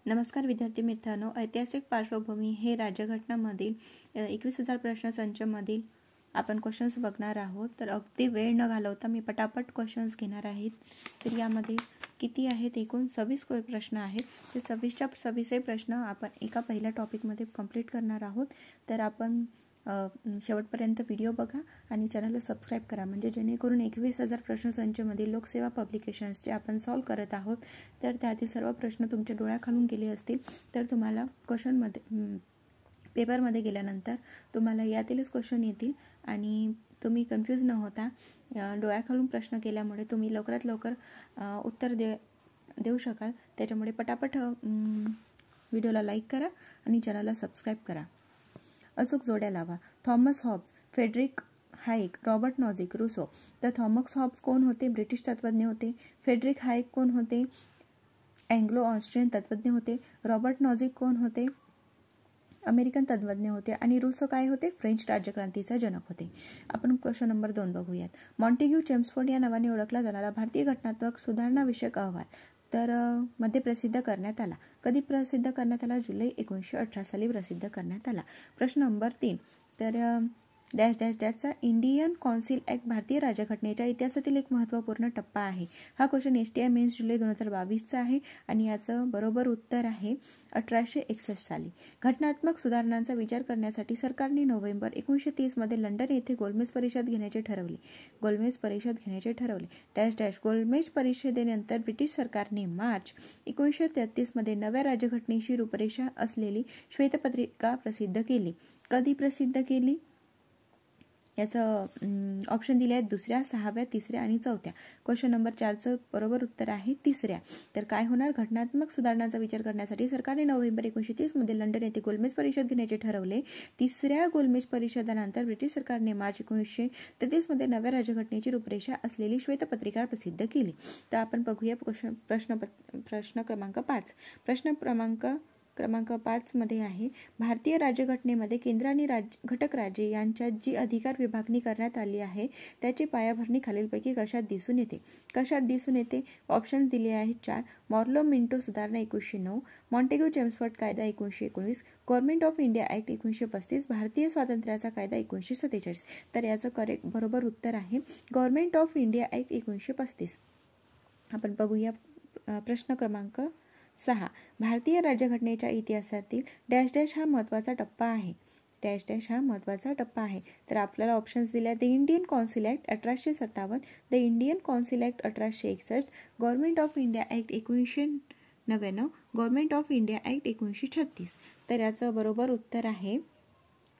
नमस्कार विद्यार्थी मित्रांनो, ऐतिहासिक पार्श्वभूमी हे राज्यघटनामधील 21,000 प्रश्नसंचामधील आपण क्वेश्चन्स बघणार आहोत. तर अगदी वेळ न घालवता मी पटापट क्वेश्चन्स घेणार आहेत. तर यामध्ये किती आहेत? एकूण 26 प्रश्न आहेत. ते 26च्या 26 प्रश्न आपण एका पहिल्या टॉपिकमध्ये कंप्लीट करणार आहोत. तर आपण शेवटपर्यंत व्हिडिओ बघा आणि चॅनलला सबस्क्राईब करा, म्हणजे जेणेकरून 21,000 प्रश्नसंचमधील लोकसेवा पब्लिकेशन्सचे आपण सॉल्व करत आहोत. तर त्यातील सर्व प्रश्न तुमच्या डोळ्याखालून गेले असतील तर तुम्हाला क्वेश्चनमध्ये पेपरमध्ये गेल्यानंतर तुम्हाला यातीलच क्वेश्चन येतील आणि तुम्ही कन्फ्यूज न होता डोळ्याखालून प्रश्न केल्यामुळे तुम्ही लवकरात लवकर उत्तर देऊ शकाल. त्याच्यामुळे पटापट व्हिडिओला लाईक करा आणि चॅनलला सबस्क्राईब करा. अचूक जोड्या लावा. Thomas Hobbes, Friedrich Hayek, Robert Nozick, Rousseau. तर थॉमस हॉब्स कोण होते? ब्रिटिश तत्त्वज्ञ होते. फ्रेडरिक हायेक कोण होते? अँग्लो ऑस्ट्रियन तत्त्वज्ञ होते. रॉबर्ट नॉझिक कोण होते? अमेरिकन तत्त्वज्ञ होते. आणि रुसो काय होते? फ्रेंच राज्यक्रांतीचा जनक होते. आपण क्वेश्चन नंबर 2 बघूयात. मॉन्टेग्यू चेम्सफोर्ड या नावाने ओळखला जाणारा भारतीय घटनात्मक सुधारणा विषयक अहवाल तर मध्ये प्रसिद्ध करण्यात आला. कधी प्रसिद्ध करण्यात आला? जुलै 1918 साली प्रसिद्ध करण्यात आला. प्रश्न नंबर 3 तर डॅश डॅश डॅशचा इंडियन कौन्सिल ॲक्ट भारतीय राज्यघटनेच्या इतिहासातील एक महत्त्वपूर्ण टप्पा आहे. हा क्वेश्चन STI मेन्स जुलै 2022चा आहे आणि याचं बरोबर उत्तर आहे 1861 साली. घटनात्मक सुधारणांचा विचार करण्यासाठी सरकारने नोव्हेंबर 1930 मध्ये लंडन येथे गोलमेज परिषद घेण्याचे ठरवले. डॅश डॅश गोलमेज परिषदेनंतर ब्रिटिश सरकारने मार्च 1933 मध्ये नव्या राज्यघटनेची रूपरेषा असलेली श्वेतपत्रिका प्रसिद्ध केली. कधी प्रसिद्ध केली? याचं ऑप्शन दिले आहेत 2ऱ्या, 6व्या, 3ऱ्या आणि 4थ्या. क्वेश्चन नंबर 4चं बरोबर उत्तर आहे 3ऱ्या. तर काय होणार? घटनात्मक सुधारणांचा विचार करण्यासाठी सरकारने नोव्हेंबर 1930 मध्ये लंडन येथे गोलमेज परिषद घेण्याचे ठरवले. 3ऱ्या गोलमेज परिषदेनंतर ब्रिटिश सरकारने मार्च 1933 मध्ये नव्या राज्यघटनेची रूपरेषा असलेली श्वेतपत्रिका प्रसिद्ध केली. तर आपण बघूया प्रश्न क्रमांक 5. प्रश्न क्रमांक 5 मध्ये आहे, भारतीय राज्यघटनेमध्ये केंद्र आणि घटक राज्ये यांच्यात जी अधिकार विभागणी करण्यात आली आहे त्याची पायाभरणी खालीलपैकी कशात दिसून येते? ऑप्शन दिले आहेत 4. मॉर्लो मिंटो सुधारणा 1909, मॉन्टेग्यू चेम्सफोर्ड कायदा 1919, गव्हर्नमेंट ऑफ इंडिया ॲक्ट 1935, भारतीय स्वातंत्र्याचा कायदा 1947. तर याचं बरोबर उत्तर आहे गव्हर्नमेंट ऑफ इंडिया ॲक्ट 1935. आपण बघूया प्रश्न क्रमांक 6. भारतीय राज्यघटनेच्या इतिहासातील डॅश डॅश हा महत्त्वाचा टप्पा आहे. तर आपल्याला ऑप्शन्स दिले. The Indian Council act 1857, the Indian Council act 1861, government of India act 1999, government of India act 1936. तर याचं बरोबर उत्तर आहे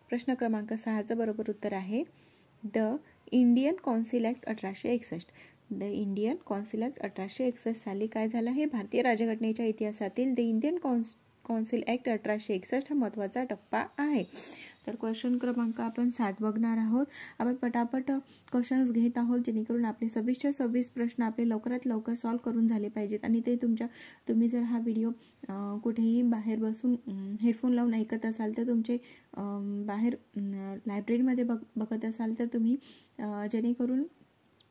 प्रश्न क्रमांक 6चं बरोबर उत्तर आहे the Indian Council act 1861. The Indian Council act 1861 साली काय झालं? हे भारतीय राज्यघटनेच्या इतिहासातील द इंडियन कौन्सिल ॲक्ट 1861 हा महत्त्वाचा टप्पा आहे. तर क्वेश्चन क्रमांक आपण 7 बघणार आहोत. आपण पटापट क्वेश्चन्स घेत आहोत जेणेकरून आपले 26च्या 26 प्रश्न आपले लवकरात लवकर सॉल्व करून झाले पाहिजेत. आणि ते तुम्ही जर हा व्हिडिओ कुठेही बाहेर बसून हेडफोन लावून ऐकत असाल तर तुमचे बाहेर लायब्ररीमध्ये बघत असाल तर तुम्ही जेणेकरून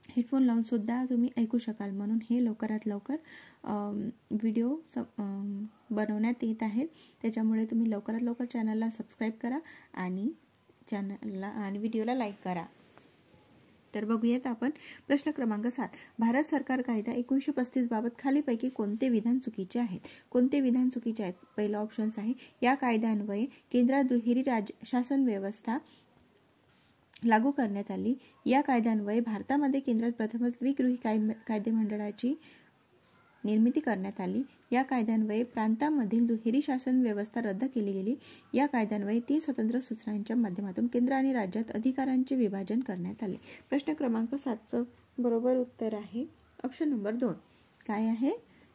हेडफोन लावून सुद्धा तुम्ही ऐकू शकाल. म्हणून हे लवकरात लवकर व्हिडिओ बनवण्यात येत आहेत. त्याच्यामुळे तुम्ही लवकरात लवकर चॅनलला सबस्क्राईब करा आणि व्हिडिओला लाईक करा. तर बघूयात आपण प्रश्न क्रमांक 7. भारत सरकार कायदा 1935 बाबत खालीपैकी कोणते विधान चुकीचे आहेत? पहिला ऑप्शन्स आहे, या कायद्यान्वये केंद्रात दुहेरी शासन व्यवस्था लागू करण्यात आली. या कायद्यान्वये भारतामध्ये केंद्रात प्रथमच द्विगृही कायदेमंडळाची निर्मिती करण्यात आली. या कायद्यान्वये प्रांतांमधील दुहेरी शासन व्यवस्था रद्द केली गेली. या कायद्यान्वये 3 स्वतंत्र सूचनांच्या माध्यमातून केंद्र आणि राज्यात अधिकारांचे विभाजन करण्यात आले. प्रश्न क्रमांक 7चं बरोबर उत्तर आहे ऑप्शन नंबर 2. काय आहे?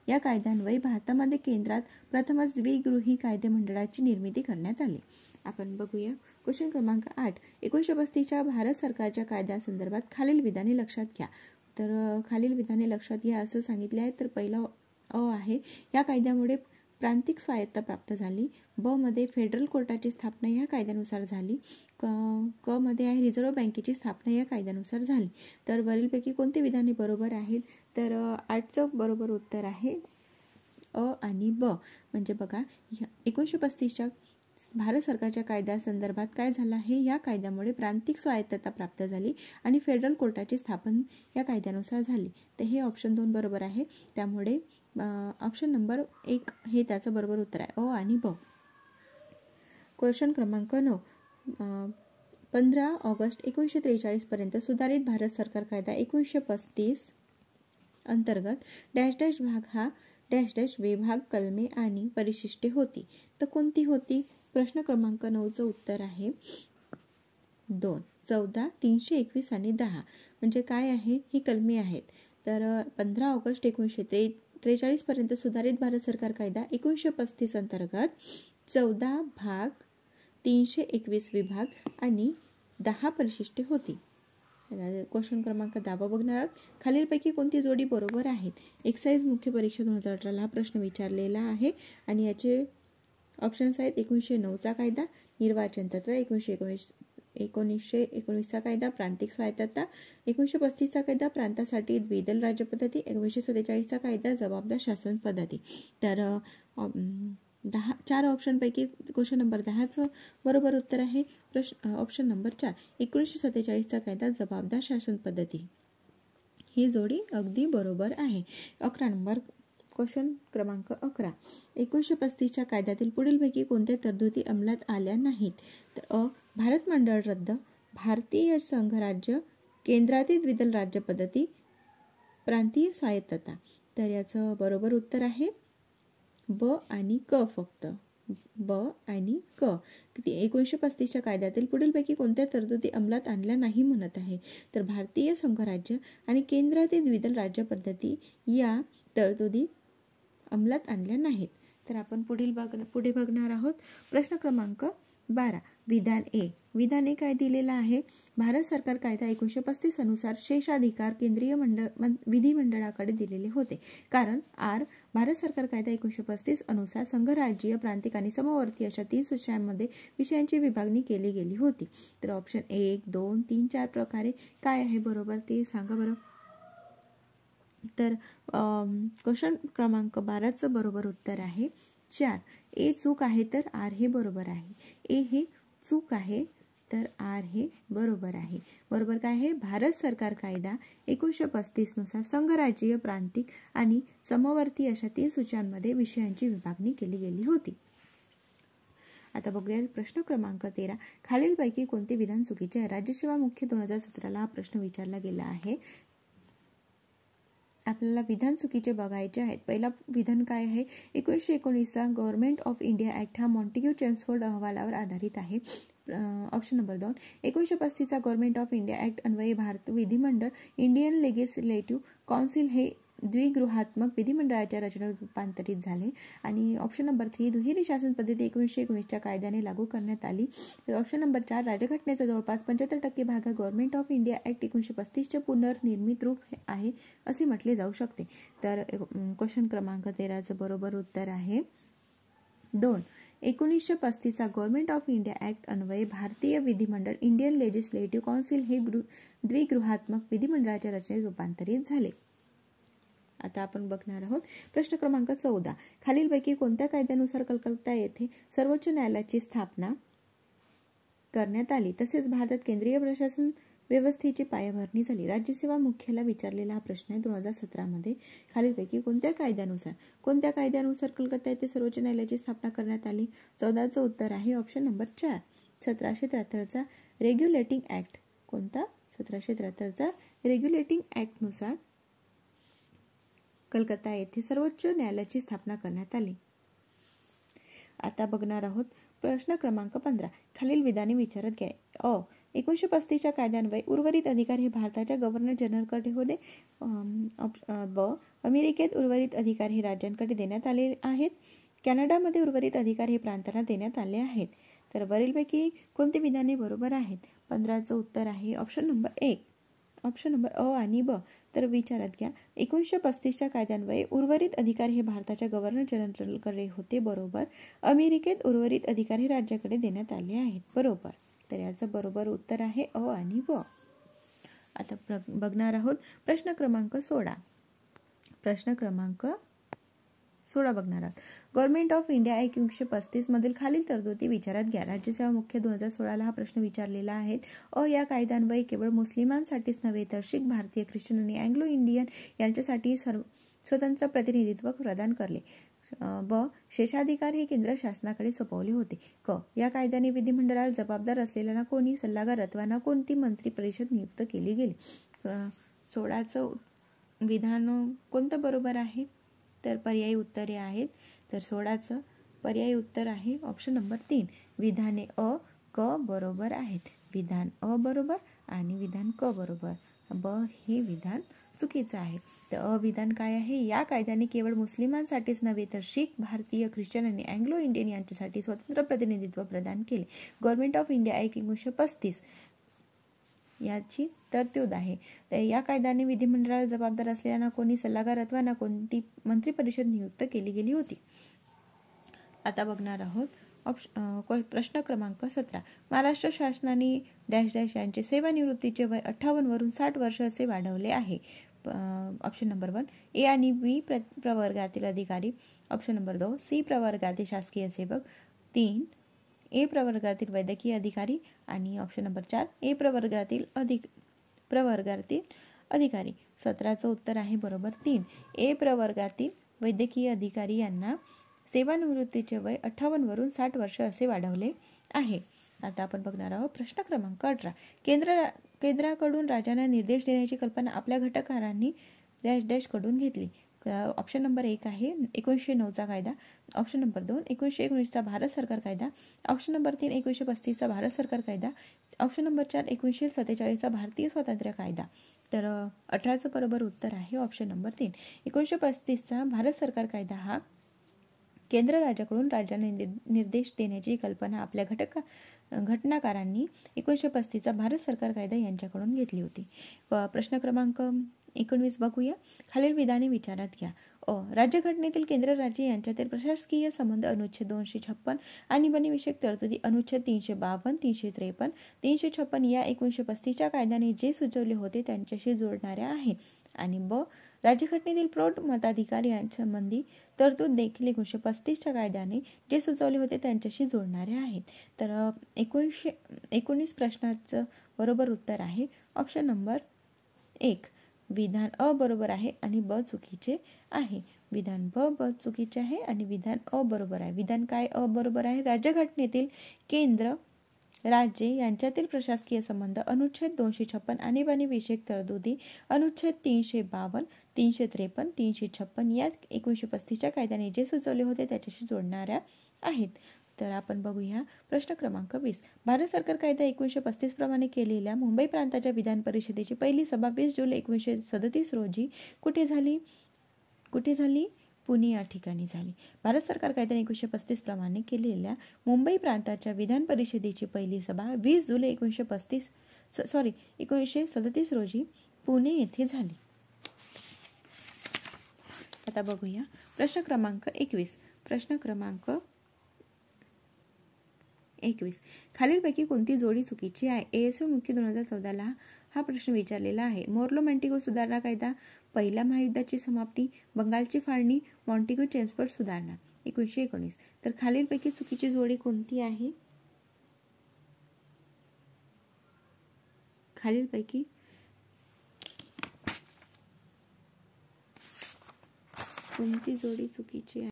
या कायद्यान्वये भारतामध्ये केंद्रात प्रथमच द्विगृही कायदेमंडळाची निर्मिती करण्यात आली. आपण बघूया क्वेश्चन क्रमांक 8. 1935च्या भारत सरकारच्या कायद्यासंदर्भात खालील विधाने लक्षात घ्या. तर खालील विधाने लक्षात घ्या असं सांगितले आहे. तर पहिला आहे, या कायद्यामुळे प्रांतिक स्वायत्ता प्राप्त झाली. ब मध्ये फेडरल कोर्टाची स्थापना या कायद्यानुसार झाली. क मध्ये आहे रिझर्व्ह बँकेची स्थापना या कायद्यानुसार झाली. तर वरीलपैकी कोणती विधाने बरोबर आहेत? तर 8चं बरोबर उत्तर आहे अ आणि ब. म्हणजे बघा 1935च्या भारत सरकारच्या कायद्यासंदर्भात काय झालं आहे, या कायद्यामुळे प्रांतिक स्वायत्तता प्राप्त झाली आणि फेडरल कोर्टाची स्थापन या कायद्यानुसार झाली. तर हे ऑप्शन 2 बरोबर आहे. त्यामुळे ऑप्शन नंबर 1 हे त्याचं बरोबर उत्तर आहे, अ आणि ब. क्वेश्चन क्रमांक 9. 15 ऑगस्ट 1943 पर्यंत सुधारित भारत सरकार कायदा 1935 अंतर्गत डॅश डॅश भाग हा डॅश डॅश विभाग, कलमे आणि परिशिष्टे होती. तर कोणती होती? प्रश्न क्रमांक 9चं उत्तर आहे 2. 14, 321 आणि 10. म्हणजे काय आहे? ही कलमे आहेत. तर 15 ऑगस्ट 1943 पर्यंत सुधारित भारत सरकार कायदा 1935 अंतर्गत 14 भाग, 321 विभाग आणि 10 परिशिष्टे होती. क्वेश्चन क्रमांक 10 बघणार आहोत. खालीलपैकी कोणती जोडी बरोबर आहेत? एक्साइज मुख्य परीक्षा 2018 हा प्रश्न विचारलेला आहे आणि याचे ऑप्शन्स आहेत 1909चा कायदा, निर्वाचन तत्व, 1919चा कायदा, प्रांतिक स्वायत्तता, 1935चा कायदा, प्रांतासाठी द्विदल राज्य पद्धती, 1947चा कायदा, जबाबदार शासन पद्धती. तर 4 ऑप्शनपैकी क्वेश्चन नंबर 10चं बरोबर उत्तर आहे ऑप्शन नंबर 4, 1947चा कायदा, जबाबदार शासन पद्धती. ही जोडी अगदी बरोबर आहे. 11 नंबर क्वेश्चन क्रमांक 11. 1935च्या कायद्यातील पुढीलपैकी कोणत्या तरतुदी अंमलात आल्या नाहीत? तर अ. भारत मंडळ रद्द, भारतीय संघराज्य, केंद्रातील द्विदल राज्य पद्धती, प्रांतीय स्वायत्तता. तर याचं बरोबर उत्तर आहे ब आणि क. फक्त ब आणि क. 1935च्या कायद्यातील पुढीलपैकी कोणत्या तरतुदी अंमलात आणल्या नाही म्हणत आहे? तर भारतीय संघराज्य आणि केंद्रातील द्विदल राज्य पद्धती या तरतुदी अंमलात आणल्या नाहीत. तर आपण पुढे बघणार आहोत. प्रश्न क्रमांक 12. विधान ए. विधान ए काय दिलेला आहे? भारत सरकार कायदा 1935 अनुसार शेषाधिकार केंद्रीय विधिमंडळाकडे दिलेले होते. कारण आर. भारत सरकार कायदा 1935 अनुसार संघराज्यीय, प्रांतिक आणि समवर्ती अशा 3 सूचनांमध्ये विषयांची विभागणी केली गेली होती. तर ऑप्शन 1, 2, 3, 4 प्रकारे काय आहे बरोबर ते सांगा बरं. तर क्वेश्चन क्रमांक 12चं बरोबर उत्तर आहे 4. ए चूक आहे तर आर हे बरोबर आहे. ए हे चूक आहे तर आर हे बरोबर आहे. बरोबर काय आहे? भारत सरकार कायदा 1935 नुसार संघराज्यीय, प्रांतिक आणि समवर्ती अशा 3 सूचनांमध्ये विषयांची विभागणी केली गेली होती. आता बघूया प्रश्न क्रमांक 13. खालीलपैकी कोणते विधान चुकीचे आहे? राज्यसेवा मुख्य 2017 हा प्रश्न विचारला गेला आहे. आपल्याला विधान चुकीचे बघायचे आहेत. पहिला विधान काय आहे? 1919चा गव्हर्नमेंट ऑफ इंडिया ऍक्ट हा मॉन्टेग्यू चेम्सफोर्ड अहवालावर आधारित आहे. Option number 2. 1935चा गव्हर्नमेंट ऑफ इंडिया ऍक्ट अन्वये भारत विधिमंडळ इंडियन लेजिस्लेटिव्ह काउन्सिल हे द्विगृहात्मक विधिमंडळाच्या रचनेत रूपांतरित झाले. आणि ऑप्शन नंबर 3. दुहेरी शासन पद्धती 1919च्या कायद्याने लागू करण्यात आली. Option number 4. राज्यघटनेचा जवळपास 75% भाग गव्हर्नमेंट ऑफ इंडिया ऍक्ट 1935चे पुनर्निर्मित रूप आहे असे म्हटले जाऊ शकते. तर क्वेश्चन क्रमांक 13चं बरोबर उत्तर आहे 2. 1935चा गव्हर्नमेंट ऑफ इंडिया ऍक्ट अन्वये भारतीय विधिमंडळ इंडियन लेजिस्लेटिव्ह काउन्सिल हे द्विगृहात्मक विधिमंडळाच्या रचनेत रूपांतरित झाले. आता आपण बघणार आहोत प्रश्न क्रमांक 14. खालीलपैकी कोणत्या कायद्यानुसार कलकत्ता येथे सर्वोच्च न्यायालयाची स्थापना करण्यात आली तसेच भारतात केंद्रीय प्रशासन व्यवस्थेची पायाभरणी झाली? राज्यसेवा मुख्याला विचारलेला हा प्रश्न आहे 2017 मध्ये. खालीलपैकी कोणत्या कायद्यानुसार कलकत्ता येथे सर्वोच्च न्यायालयाची स्थापना करण्यात आली? 14चं उत्तर आहे ऑप्शन नंबर 4. 1773चा रेग्युलेटिंग ऍक्ट. कोणता? 1773चा रेग्युलेटिंग ऍक्ट नुसार कलकत्ता येथे सर्वोच्च न्यायालयाची स्थापना करण्यात आली. आता बघणार आहोत प्रश्न क्रमांक 15. खालील विधाने विचारत घ्या. अ. 1935च्या कायद्यान्वये उर्वरित अधिकार हे भारताच्या गव्हर्नर जनरलकडे होते. ब. अमेरिकेत उर्वरित अधिकार हे राज्यांकडे देण्यात आले आहेत. कॅनडामध्ये उर्वरित अधिकार हे प्रांतांना देण्यात आले आहेत. तर वरीलपैकी कोणती विधाने बरोबर आहेत? 15चं उत्तर आहे ऑप्शन नंबर 1. ऑप्शन नंबर अ आणि ब. तर विचारात घ्या. 1935च्या कायद्यान्वये उर्वरित अधिकार हे भारताच्या गव्हर्नर जनरलकडे होते. बरोबर. अमेरिकेत उर्वरित अधिकार हे राज्याकडे देण्यात आले आहेत. बरोबर. तर याचं बरोबर उत्तर आहे अ आणि ब. आता बघणार आहोत प्रश्न क्रमांक 16. प्रश्न क्रमांक 16 बघणार आहात. गव्हर्नमेंट ऑफ इंडिया ॲक्ट 1935 मधील खालील तरतुदी विचारात घ्या. राज्यसेवा मुख्य 2016 हा प्रश्न विचारलेला आहे. या कायद्यान्वये केवळ मुस्लिमांसाठीच नव्हे तर शीख, भारतीय, ख्रिश्चन आणि अँग्लो इंडियन यांच्यासाठी स्वतंत्र प्रतिनिधित्व प्रदान करले. शेषाधिकार हे केंद्र शासनाकडे सोपवले होते. या कायद्याने विधिमंडळाला जबाबदार असलेल्या कोणी सल्लागार अथवा ना कोणती मंत्री परिषद नियुक्त केली गेली. 16चं विधान कोणतं बरोबर आहे? तर पर्यायी उत्तरे आहेत. तर 16चं पर्यायी उत्तर आहे ऑप्शन नंबर 3. विधाने अ, क बरोबर आहेत. विधान अ बरोबर आणि विधान क बरोबर. ब हे विधान चुकीचं आहे. तर अविधान काय आहे? या कायद्याने केवळ मुस्लिमांसाठीच नव्हे तर शीख, भारतीय, ख्रिश्चन आणि अँग्लो इंडियन यांच्यासाठी स्वतंत्र प्रतिनिधित्व प्रदान केले. गव्हर्नमेंट ऑफ इंडिया ॲक्ट 1935 याची तरतूद आहे. या कायद्याने विधिमंडळाला जबाबदार असलेल्या ना कोणी सल्लागार अथवा ना कोणती मंत्री परिषद नियुक्त केली गेली होती. आता बघणार आहोत प्रश्न क्रमांक 17. महाराष्ट्र शासनाने डॅश डॅश यांचे सेवानिवृत्तीचे वय 58 वरून 60 वर्ष असे वाढवले आहे. ऑप्शन नंबर 1 ए आणि बी प्रवर्गातील अधिकारी. ऑप्शन नंबर 2 सी प्रवर्गातील शासकीय सेवक. 3 ए प्रवर्गातील वैद्यकीय अधिकारी आणि ऑप्शन नंबर 4 ए प्रवर्गातील अधिकारी. 17चं उत्तर आहे बरोबर 3 ए प्रवर्गातील वैद्यकीय अधिकारी यांना सेवानिवृत्तीचे वय 58 वरून 60 वर्ष असे वाढवले आहे. आता आपण बघणार आहोत प्रश्न क्रमांक 18. केंद्राकडून राज्यांना निर्देश देण्याची कल्पना आपल्या घटककारांनी डॅश डॅश कडून घेतली. ऑप्शन नंबर 1 आहे 1909चा कायदा. ऑप्शन नंबर 2 1919चा भारत सरकार कायदा. ऑप्शन नंबर 3 1935चा भारत सरकार कायदा. ऑप्शन नंबर 4 1947चा भारतीय स्वातंत्र्य कायदा. तर 18चं बरोबर उत्तर आहे ऑप्शन नंबर 3 1935चा भारत सरकार कायदा हा केंद्र राज्याकडून राज्यांना निर्देश देण्याची कल्पना आपल्या घटनाकारांनी 1935चा भारत सरकार कायदा यांच्याकडून घेतली होती. प्रश्न क्रमांक 19 बघूया. खालील विधाने विचारात घ्या. राज्यघटनेतील केंद्र राज्य यांच्यातील प्रशासकीय संबंध अनुच्छेद 256 आणीबाणीविषयक तरतुदी अनुच्छेद 352, 353, 356 या 1935च्या कायद्याने जे सुचवले होते त्यांच्याशी जोडणाऱ्या आहेत. आणि ब राज्यघटनेतील प्रौढ मताधिकार यांसंबंधी तरतूद देखील 1935च्या कायद्याने जे सुचवले होते त्यांच्याशी जोडणारे आहेत. तर 19 प्रश्नाचं बरोबर उत्तर आहे ऑप्शन नंबर 1. विधान अ बरोबर आहे आणि ब चुकीचे आहे. विधान ब चुकीचे आहे आणि विधान अ बरोबर आहे. विधान काय अ बरोबर आहे? राज्यघटनेतील केंद्र राज्ये यांच्यातील प्रशासकीय संबंध अनुच्छेद 256 आणीबाणी विषयक तरतुदी अनुच्छेद 352, 353, 356 या 1935च्या कायद्याने जे सुचवले होते त्याच्याशी जोडणाऱ्या आहेत. तर आपण बघूया प्रश्न क्रमांक 20. भारत सरकार कायदा 1935 प्रमाणे केलेल्या मुंबई प्रांताच्या विधान परिषदेची पहिली सभा 20 जुलै 1937 रोजी कुठे झाली? पुणे या ठिकाणी झाली. भारत सरकार कायदा 1935 प्रमाणे केलेल्या मुंबई प्रांताच्या विधान परिषदेची पहिली सभा 20 जुलै 1937 रोजी पुणे येथे झाली. आता बघूया प्रश्न क्रमांक 21. प्रश्न क्रमांक 21. खालीलपैकी कोणती जोडी चुकीची आहे? एएसओ मुख्य 2014 हा प्रश्न विचारलेला आहे. मोर्लो-मॉन्टेगो सुधारणा कायदा, पहिल्या महायुद्धाची समाप्ती, बंगालची फाळणी, मॉन्टेगो-चेम्सफोर्ड सुधारणा 1919. तर खालीलपैकी चुकीची जोडी कोणती आहे? खालीलपैकी कोणती जोडी चुकीची आहे?